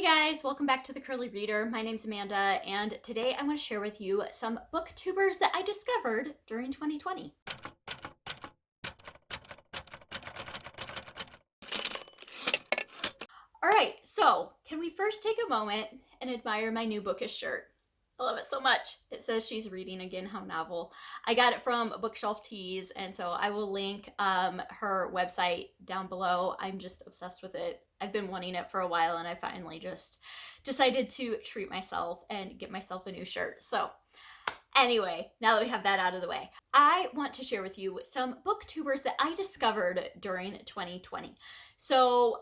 Hey guys, welcome back to The Curly Reader. My name's Amanda, and today I want to share with you some booktubers that I discovered during 2020. Alright, so can we first take a moment and admire my new bookish shirt? I love it so much. It says She's Reading Again, How Novel. I got it from Bookshelf Tees, and so I will link her website down below. I'm just obsessed with it. I've been wanting it for a while, and I finally just decided to treat myself and get myself a new shirt. So anyway, now that we have that out of the way, I want to share with you some booktubers that I discovered during 2020. So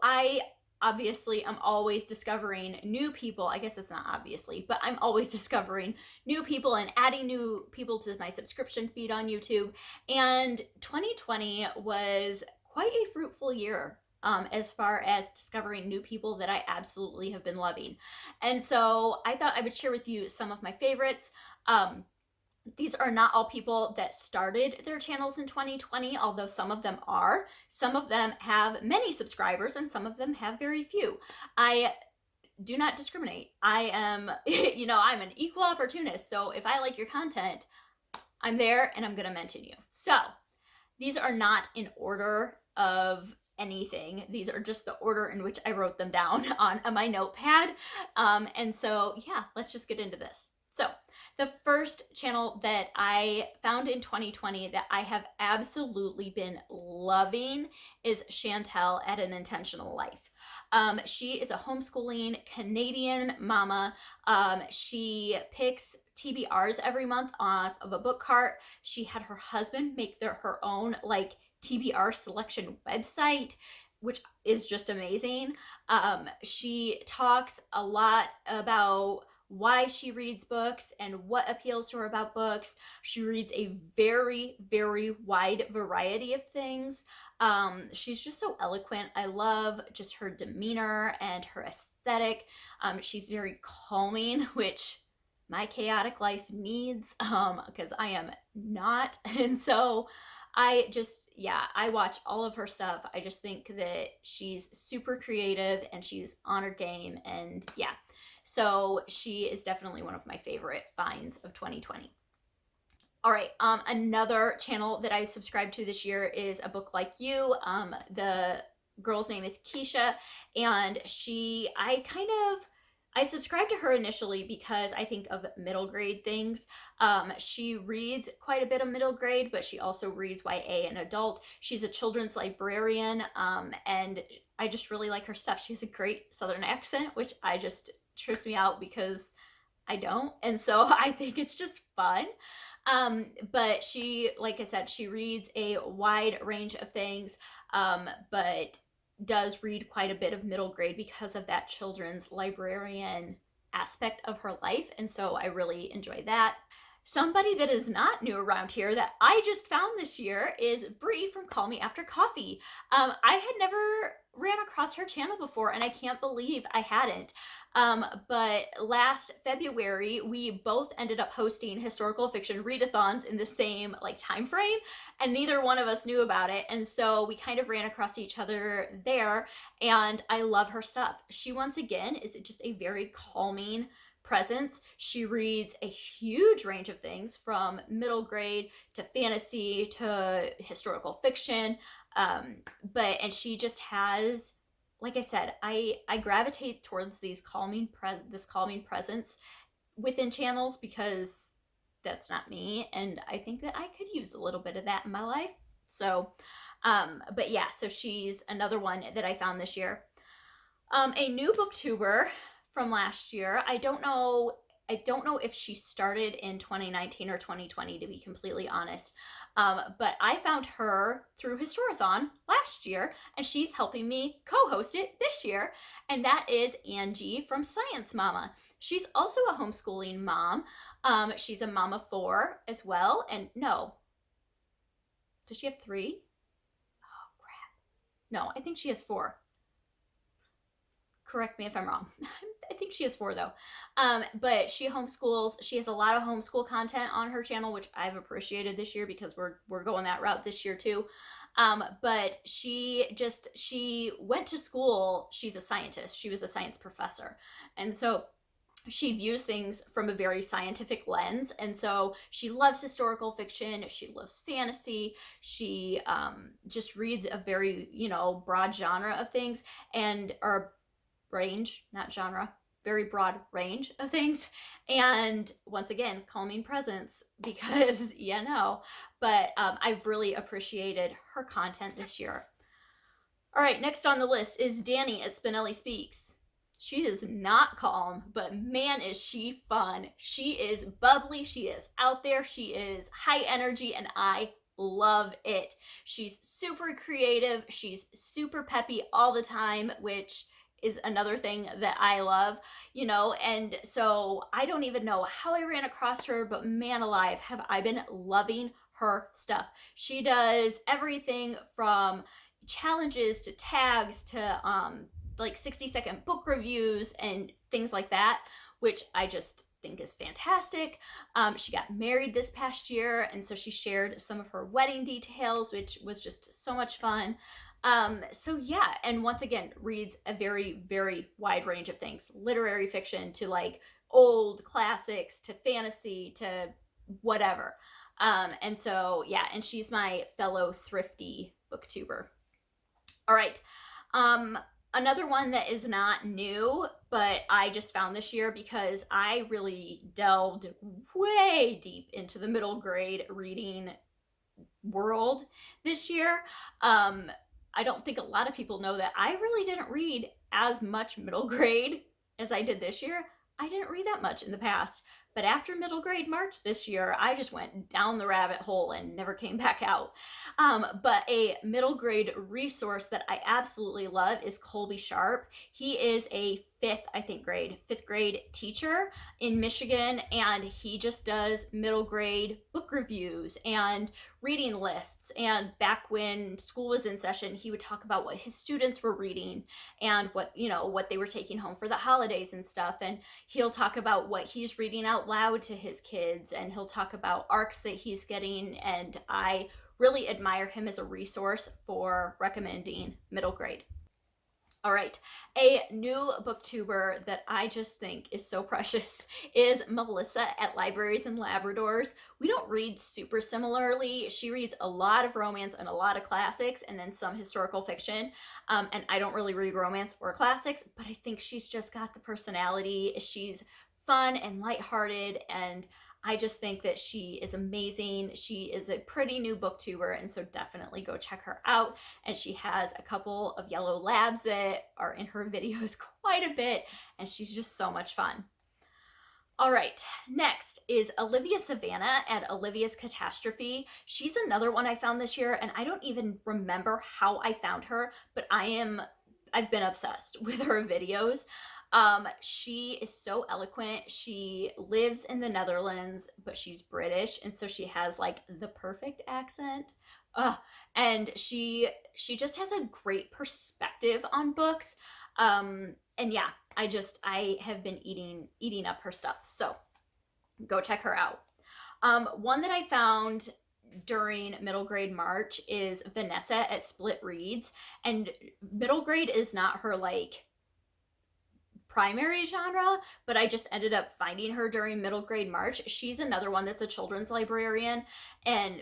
obviously, I'm always discovering new people. I guess it's not obviously, but I'm always discovering new people and adding new people to my subscription feed on YouTube. And 2020 was quite a fruitful year as far as discovering new people that I absolutely have been loving. And so I thought I would share with you some of my favorites. These are not all people that started their channels in 2020, although some of them are. Some of them have many subscribers and some of them have very few. I do not discriminate. I am, I'm an equal opportunist. So if I like your content, I'm there and I'm going to mention you. So these are not in order of anything. These are just the order in which I wrote them down on my notepad. And so, yeah, let's just get into this. So the first channel that I found in 2020 that I have absolutely been loving is Chantel at An Intentional Life. She is a homeschooling Canadian mama. She picks TBRs every month off of a book cart. She had her husband make her own TBR selection website, which is just amazing. She talks a lot about why she reads books and what appeals to her about books. She reads a very, very wide variety of things. She's just so eloquent. I love just her demeanor and her aesthetic. She's very calming, which my chaotic life needs, because I am not. And so I watch all of her stuff. I just think that she's super creative and she's on her game, and yeah. So she is definitely one of my favorite finds of 2020. All right, another channel that I subscribed to this year is A Book Like You. The girl's name is Keisha, and I subscribed to her initially because I think of middle grade things. She reads quite a bit of middle grade, but she also reads YA and adult. She's a children's librarian, and I just really like her stuff. She has a great Southern accent, which trips me out because I don't. And so I think it's just fun. But she, like I said, she reads a wide range of things, but does read quite a bit of middle grade because of that children's librarian aspect of her life. And so I really enjoy that. Somebody that is not new around here that I just found this year is Bree from Call Me After Coffee. I had never ran across her channel before, and I can't believe I hadn't. But last February, we both ended up hosting historical fiction readathons in the same time frame, and neither one of us knew about it. And so we kind of ran across each other there, and I love her stuff. She, once again, is just a very calming presence. She reads a huge range of things from middle grade to fantasy to historical fiction. And she just has, like I said, I gravitate towards this calming presence within channels because that's not me, and I think that I could use a little bit of that in my life. So, but yeah, so she's another one that I found this year. A new booktuber from last year. I don't know if she started in 2019 or 2020, to be completely honest. But I found her through Historathon last year, and she's helping me co-host it this year. And that is Angie from Sciencemama. She's also a homeschooling mom. She's a mom of 4 as well. And no, does she have 3? Oh, crap. No, I think she has 4. Correct me if I'm wrong. I think she has 4 though. But she homeschools. She has a lot of homeschool content on her channel, which I've appreciated this year because we're going that route this year too. But she went to school. She's a scientist. She was a science professor. And so she views things from a very scientific lens. And so she loves historical fiction. She loves fantasy. She just reads a very, broad genre of things, or range, not genre, very broad range of things. And once again, calming presence, because but I've really appreciated her content this year. All right, next on the list is Danny at Spinelli Speaks. She is not calm, but man, is she fun. She is bubbly, she is out there, she is high energy, and I love it. She's super creative, she's super peppy all the time, which is another thing that I love, and so I don't even know how I ran across her, but man alive, have I been loving her stuff. She does everything from challenges to tags to 60-second book reviews and things like that, which I just think is fantastic. She got married this past year, and so she shared some of her wedding details, which was just so much fun. And once again, reads a very, very wide range of things, literary fiction to old classics to fantasy to whatever. And she's my fellow thrifty booktuber. All right. Another one that is not new, but I just found this year because I really delved way deep into the middle grade reading world this year. I don't think a lot of people know that I really didn't read as much middle grade as I did this year. I didn't read that much in the past, but after middle grade March this year, I just went down the rabbit hole and never came back out. But a middle grade resource that I absolutely love is Colby Sharp. He is a fifth grade teacher in Michigan, and he just does middle grade book reviews and reading lists. And back when school was in session, he would talk about what his students were reading and what they were taking home for the holidays and stuff. And he'll talk about what he's reading out loud to his kids, and he'll talk about arcs that he's getting. And I really admire him as a resource for recommending middle grade. All right, a new booktuber that I just think is so precious is Melissa at Libraries and Labradors. We don't read super similarly. She reads a lot of romance and a lot of classics, and then some historical fiction. And I don't really read romance or classics, but I think she's just got the personality. She's fun and lighthearted, and I just think that she is amazing. She is a pretty new booktuber, and so definitely go check her out. And she has a couple of yellow labs that are in her videos quite a bit, and she's just so much fun. All right, next is Olivia Savannah at Olivia's Catastrophe. She's another one I found this year, and I don't even remember how I found her, but I've been obsessed with her videos. She is so eloquent. She lives in the Netherlands, but she's British, and so she has the perfect accent. And she just has a great perspective on books. I have been eating up her stuff. So go check her out. One that I found during middle grade March is Vanessa at Split Reads, and middle grade is not her primary genre, but I just ended up finding her during middle grade March. She's another one that's a children's librarian,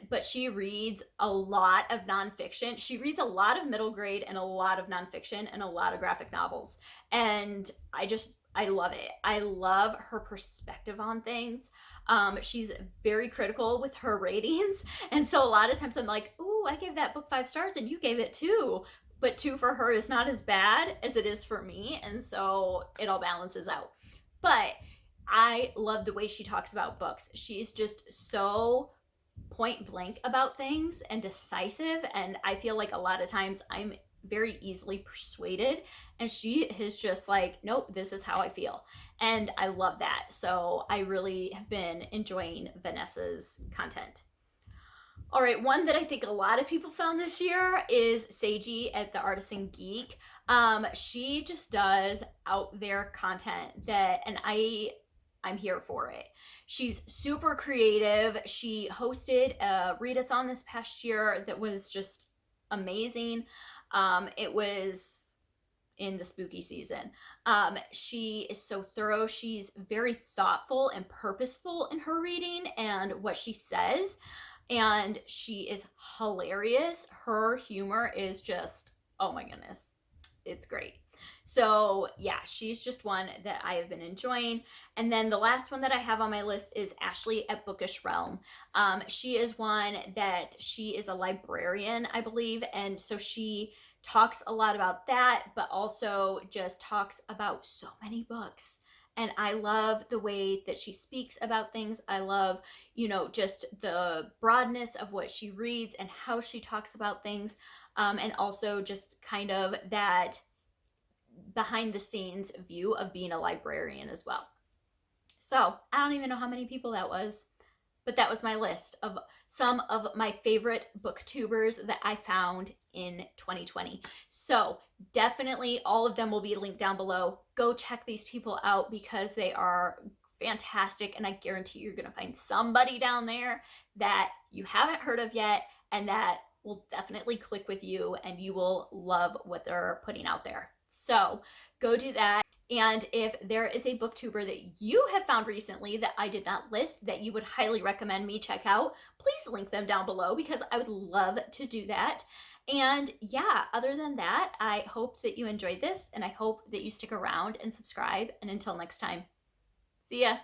but she reads a lot of nonfiction. She reads a lot of middle grade and a lot of nonfiction and a lot of graphic novels. And I love it. I love her perspective on things. She's very critical with her ratings. And so a lot of times I'm like, ooh, I gave that book 5 stars and you gave it 2. But 2 for her is not as bad as it is for me, and so it all balances out. But I love the way she talks about books. She's just so point blank about things and decisive, and I feel like a lot of times I'm very easily persuaded, and she is just nope, this is how I feel. And I love that. So I really have been enjoying Vanessa's content. All right, one that I think a lot of people found this year is Seiji at the Artisan Geek. She just does out there content and I'm here for it. She's super creative. She hosted a readathon this past year that was just amazing. It was in the spooky season. She is so thorough. She's very thoughtful and purposeful in her reading and what she says. And she is hilarious. Her humor is just, oh my goodness, it's great. So yeah, she's just one that I have been enjoying. And then the last one that I have on my list is Ashley at Bookish Realm. She is one that she is a librarian, I believe. And so she talks a lot about that, but also just talks about so many books. And I love the way that she speaks about things. I love, just the broadness of what she reads and how she talks about things. And also just kind of that behind the scenes view of being a librarian as well. So I don't even know how many people that was, but that was my list of some of my favorite booktubers that I found in 2020. So definitely all of them will be linked down below. Go check these people out because they are fantastic, and I guarantee you're gonna find somebody down there that you haven't heard of yet and that will definitely click with you, and you will love what they're putting out there. So go do that. And if there is a booktuber that you have found recently that I did not list that you would highly recommend me check out, please link them down below because I would love to do that. And yeah, other than that, I hope that you enjoyed this, and I hope that you stick around and subscribe. And until next time, see ya.